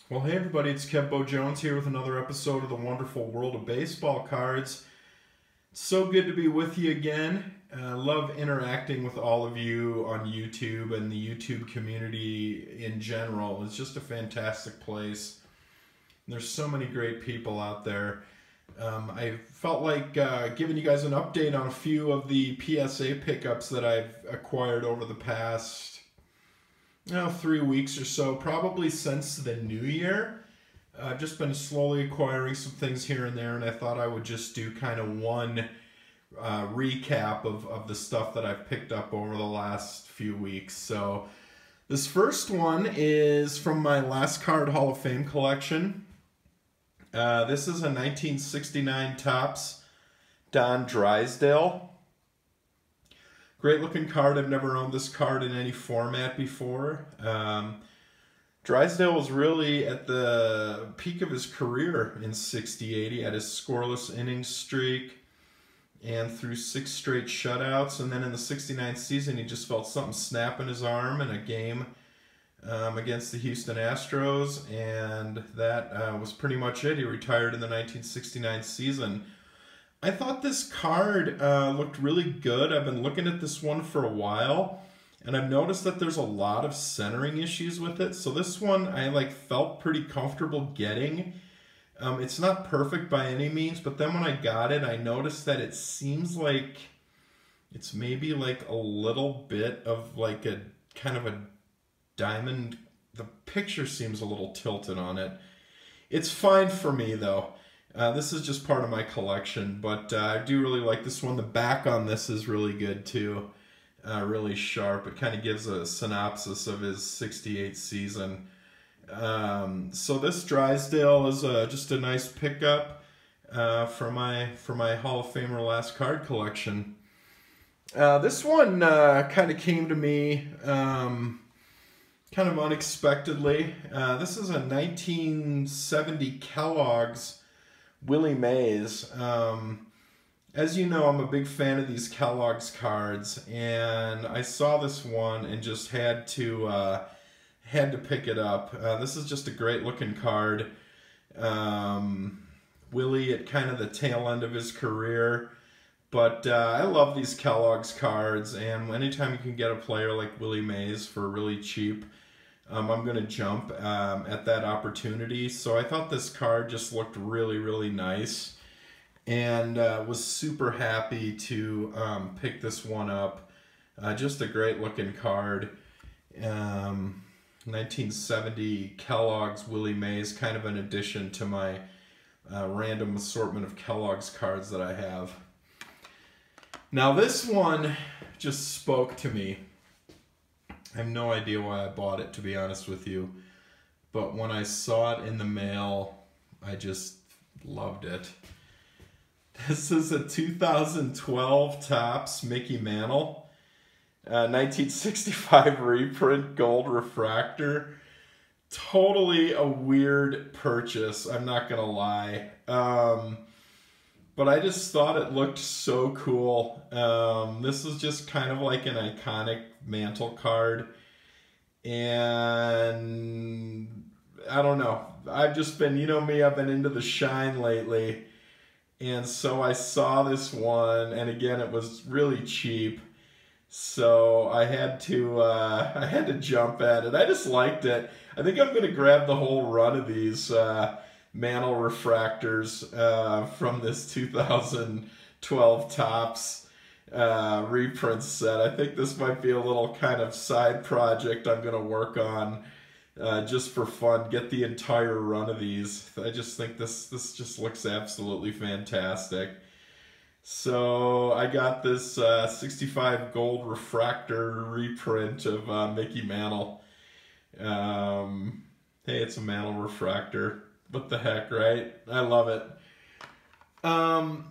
Well, hey everybody, it's Kevbo Jones here with another episode of the wonderful world of baseball cards. It's so good to be with you again. I love interacting with all of you on YouTube and the YouTube community in general. It's just a fantastic place. There's so many great people out there. I felt like giving you guys an update on a few of the PSA pickups that I've acquired over the past 3 weeks or so, probably since the new year. I've just been slowly acquiring some things here and there, and I thought I would just do kind of one recap of the stuff that I've picked up over the last few weeks. So this first one is from my Last Card Hall of Fame collection. This is a 1969 Topps Don Drysdale. Great looking card. I've never owned this card in any format before. Drysdale was really at the peak of his career in '68. He had his scoreless innings streak and threw 6 straight shutouts. And then in the '69 season, he just felt something snap in his arm in a game against the Houston Astros. And that was pretty much it. He retired in the 1969 season. I thought this card looked really good. I've been looking at this one for a while, and I've noticed that there's a lot of centering issues with it. So this one I felt pretty comfortable getting. It's not perfect by any means, but then when I got it, I noticed that it seems like it's maybe a little bit of a kind of a diamond. The picture seems a little tilted on it. It's fine for me though. This is just part of my collection, but I do really like this one. The back on this is really good too, really sharp. It kind of gives a synopsis of his '68 season. So this Drysdale is just a nice pickup for my Hall of Famer Last Card collection. This one kind of came to me kind of unexpectedly. This is a 1970 Kellogg's Willie Mays. As you know, I'm a big fan of these Kellogg's cards, and I saw this one and just had to pick it up. This is just a great looking card. Willie at kind of the tail end of his career, but I love these Kellogg's cards, and anytime you can get a player like Willie Mays for really cheap, I'm going to jump at that opportunity. So I thought this card just looked really, really nice, and was super happy to pick this one up. Just a great looking card. 1970 Kellogg's Willie Mays, kind of an addition to my random assortment of Kellogg's cards that I have. Now this one just spoke to me. I have no idea why I bought it, to be honest with you, but when I saw it in the mail, I just loved it. This is a 2012 Topps Mickey Mantle, 1965 reprint gold refractor. Totally a weird purchase, I'm not gonna lie. But I just thought it looked so cool. This is just kind of like an iconic mantle card. And I don't know. I've just been, you know me, I've been into the shine lately. And so I saw this one, and again, it was really cheap. So I had to jump at it. I just liked it. I think I'm gonna grab the whole run of these Mantle refractors from this 2012 Topps reprint set. I think this might be a little kind of side project I'm going to work on just for fun. Get the entire run of these. I just think this just looks absolutely fantastic. So I got this 65 gold refractor reprint of Mickey Mantle. Hey, it's a Mantle refractor. What the heck, right? I love it.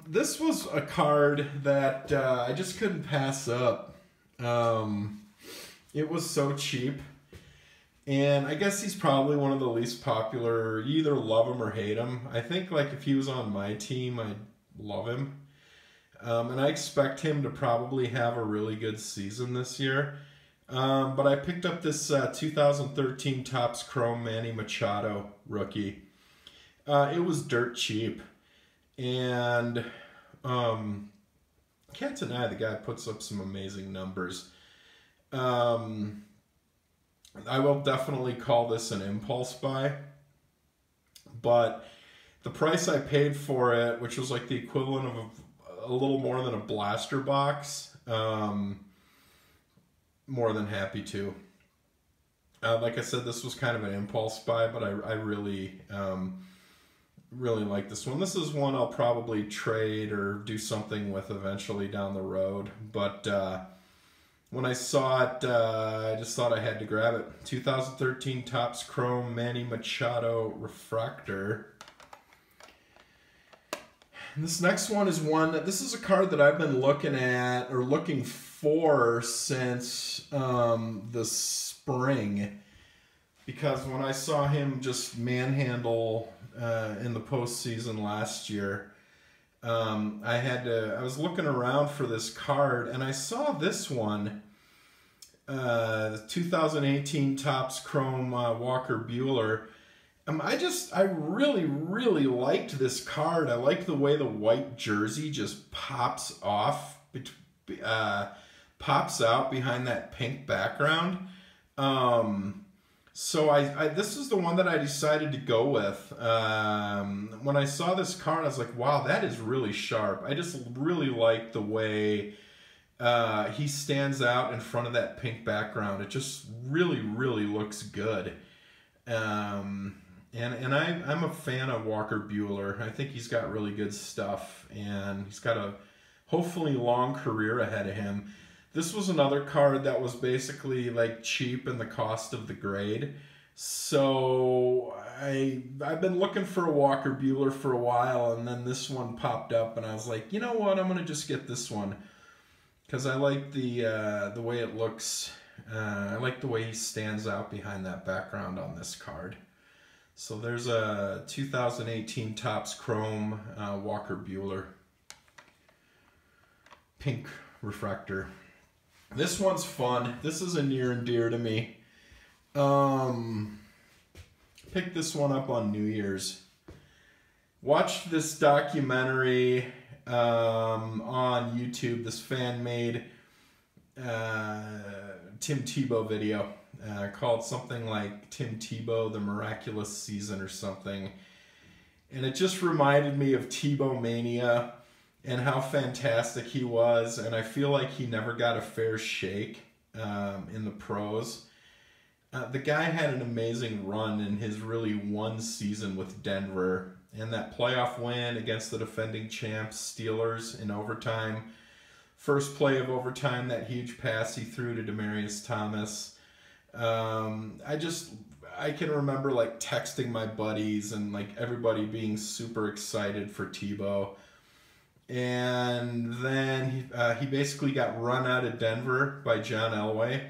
This was a card that I just couldn't pass up. It was so cheap. And I guess he's probably one of the least popular. You either love him or hate him. I think if he was on my team, I'd love him. And I expect him to probably have a really good season this year. But I picked up this 2013 Topps Chrome Manny Machado rookie. It was dirt cheap. And can't deny the guy puts up some amazing numbers. I will definitely call this an impulse buy. But the price I paid for it, which was like the equivalent of a little more than a blaster box, more than happy to. Like I said, this was kind of an impulse buy, but I really, really like this one. This is one I'll probably trade or do something with eventually down the road. But when I saw it, I just thought I had to grab it. 2013 Topps Chrome Manny Machado Refractor. And this next one is this is a card that I've been looking at or looking for since the spring, because when I saw him just manhandle in the postseason last year, I was looking around for this card and I saw this one, the 2018 Topps Chrome Walker Buehler. I really, really liked this card. I like the way the white jersey just pops off, pops out behind that pink background. So this is the one that I decided to go with. When I saw this card, I was like, wow, that is really sharp. I just really like the way he stands out in front of that pink background. It just really, really looks good. And I'm a fan of Walker Buehler. I think he's got really good stuff, and he's got a hopefully long career ahead of him. This was another card that was basically like cheap in the cost of the grade. So I've been looking for a Walker Buehler for a while, and then this one popped up, and I was like, you know what, I'm gonna just get this one because I like the way it looks. I like the way he stands out behind that background on this card. So there's a 2018 Topps Chrome Walker Buehler pink refractor. This one's fun. This is a near and dear to me. Picked this one up on New Year's. Watched this documentary on YouTube, this fan-made Tim Tebow video. Called something like Tim Tebow, The Miraculous Season or something. And it just reminded me of Tebow Mania and how fantastic he was. And I feel like he never got a fair shake in the pros. The guy had an amazing run in his really one season with Denver. And that playoff win against the defending champs Steelers in overtime. First play of overtime, that huge pass he threw to Demaryius Thomas. I can remember like texting my buddies and like everybody being super excited for Tebow. And then he basically got run out of Denver by John Elway.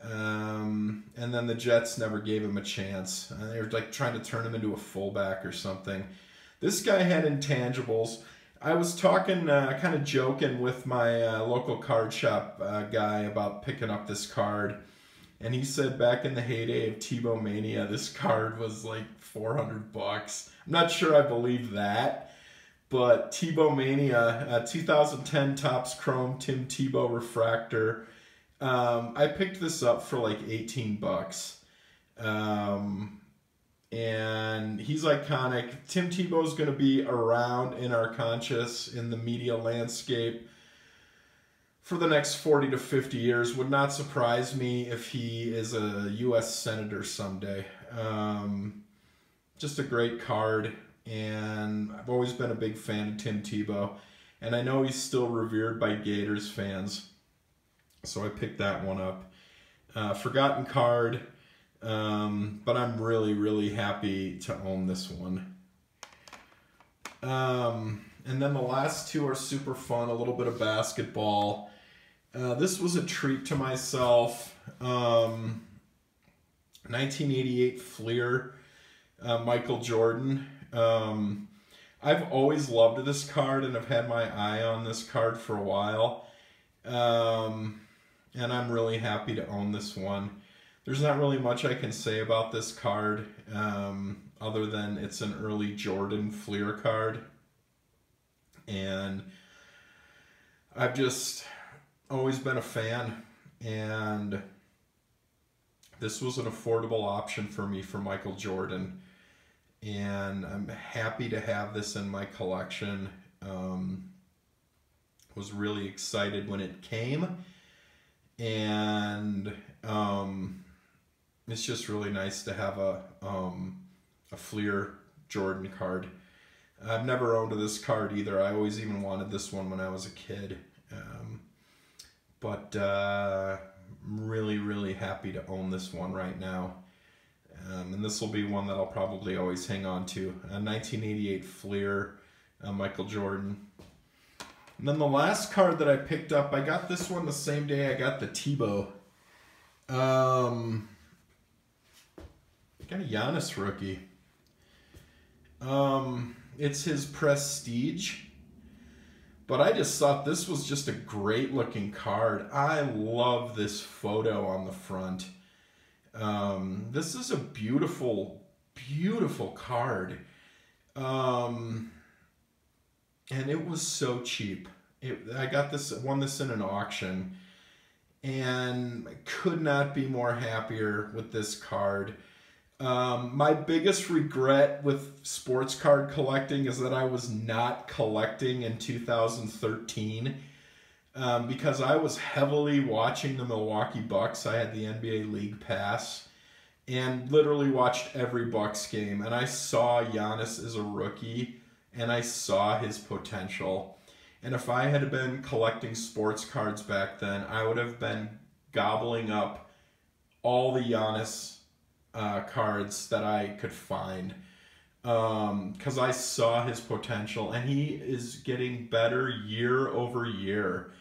And then the Jets never gave him a chance. They were like trying to turn him into a fullback or something. This guy had intangibles. I was talking, kind of joking with my local card shop guy about picking up this card. And he said back in the heyday of Tebow Mania, this card was like $400. I'm not sure I believe that. But Tebow Mania, 2010 Topps Chrome Tim Tebow Refractor. I picked this up for like $18. And he's iconic. Tim Tebow's going to be around in our conscious, in the media landscape for the next 40 to 50 years. Would not surprise me if he is a U.S. Senator someday. Just a great card, and I've always been a big fan of Tim Tebow, and I know he's still revered by Gators fans, so I picked that one up. Forgotten card, but I'm really, really happy to own this one. And then the last two are super fun, a little bit of basketball. This was a treat to myself. 1988 Fleer, Michael Jordan. I've always loved this card and have had my eye on this card for a while. And and I'm really happy to own this one. There's not really much I can say about this card, other than it's an early Jordan Fleer card. And I've just always been a fan, and this was an affordable option for me for Michael Jordan, and I'm happy to have this in my collection. Was really excited when it came, and it's just really nice to have a Fleer Jordan card. I've never owned this card either. I always even wanted this one when I was a kid. But I'm really, really happy to own this one right now. And this will be one that I'll probably always hang on to. A 1988 Fleer Michael Jordan. And then the last card that I picked up, I got this one the same day I got the Tebow. I got a Giannis rookie. It's his Prestige. But I just thought this was just a great looking card. I love this photo on the front. This is a beautiful, beautiful card. And it was so cheap. I won this in an auction, and I could not be more happier with this card. My biggest regret with sports card collecting is that I was not collecting in 2013, because I was heavily watching the Milwaukee Bucks. I had the NBA League Pass and literally watched every Bucks game, and I saw Giannis as a rookie, and I saw his potential. And if I had been collecting sports cards back then, I would have been gobbling up all the Giannis cards that I could find, because I saw his potential, and he is getting better year over year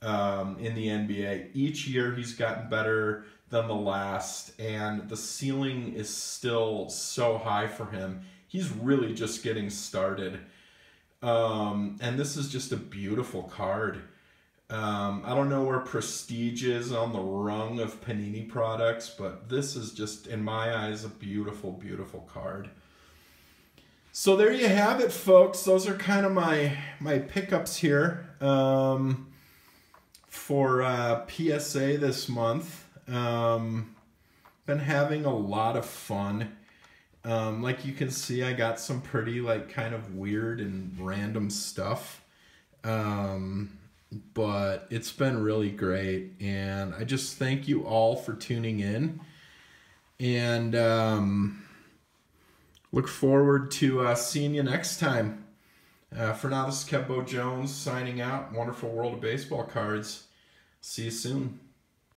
in the NBA. Each year he's gotten better than the last, and the ceiling is still so high for him. He's really just getting started. And this is just a beautiful card. I don't know where Prestige is on the rung of Panini products, but this is just, in my eyes, a beautiful, beautiful card. So there you have it, folks. Those are kind of my pickups here for PSA this month. Been having a lot of fun. Like you can see, I got some pretty kind of weird and random stuff. But it's been really great, and I just thank you all for tuning in, and look forward to seeing you next time. For now, this is Kev Bo Jones signing out. Wonderful World of Baseball Cards. See you soon.